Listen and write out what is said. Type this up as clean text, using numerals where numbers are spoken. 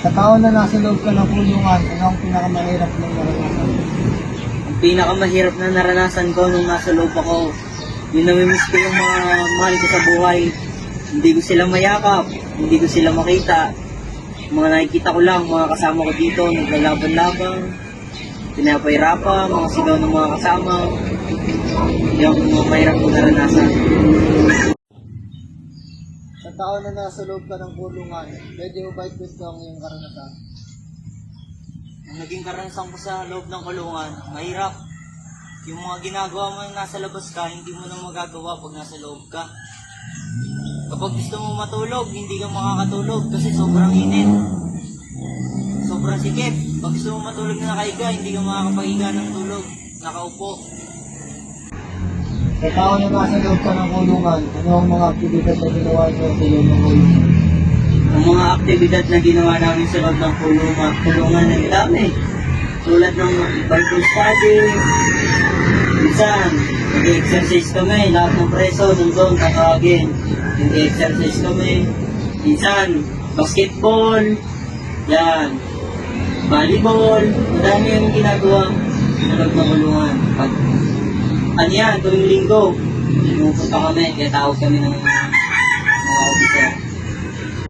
Sa taon na nasa loob ka ng kulungan, ano ang pinakamahirap mong naranasan? Ang pinakamahirap na naranasan ko nung nasa loob ako, yung namimiss ko yung mga mahal ko sa buhay. Hindi ko sila mayakap, hindi ko sila makita. Mga nakikita ko lang, mga kasama ko dito, naglalaban-laban, pinapahirapan, mga sigaw ng mga kasama. Yung mga mahirap ko naranasan. Sa taon na nasa loob ka ng kulungan, pwede mo ba ikwento ang iyong karanasan? Ang naging karanasan ko sa loob ng kulungan, mahirap. Yung mga ginagawa mo yung nasa labas ka, hindi mo na magagawa pag nasa loob ka. Kapag gusto mo matulog, hindi ka makakatulog kasi sobrang init. Sobrang sikip. Pag gusto mo matulog na nakahiga, hindi ka makakapahiga ng tulog. Nakaupo. Sa taon na nasa loob ka ng kulungan, ano ang mga aktibidad na ginawa niyo sa loob ng kulungan? Ang mga aktibidad na ginawa namin sa loob ng kulungan ay dami. Tulad ng Bible study. Minsan, nag-exercise kami. Lahat ng preso nandun kakagin. Nag-exercise kami. Minsan, basketball. Yan. Volleyball. Madami yung ginagawa sa loob ng kulungan. Pag, ano yan, tuwing linggo, pupunta kami, kaya tawag kami ng mga officer.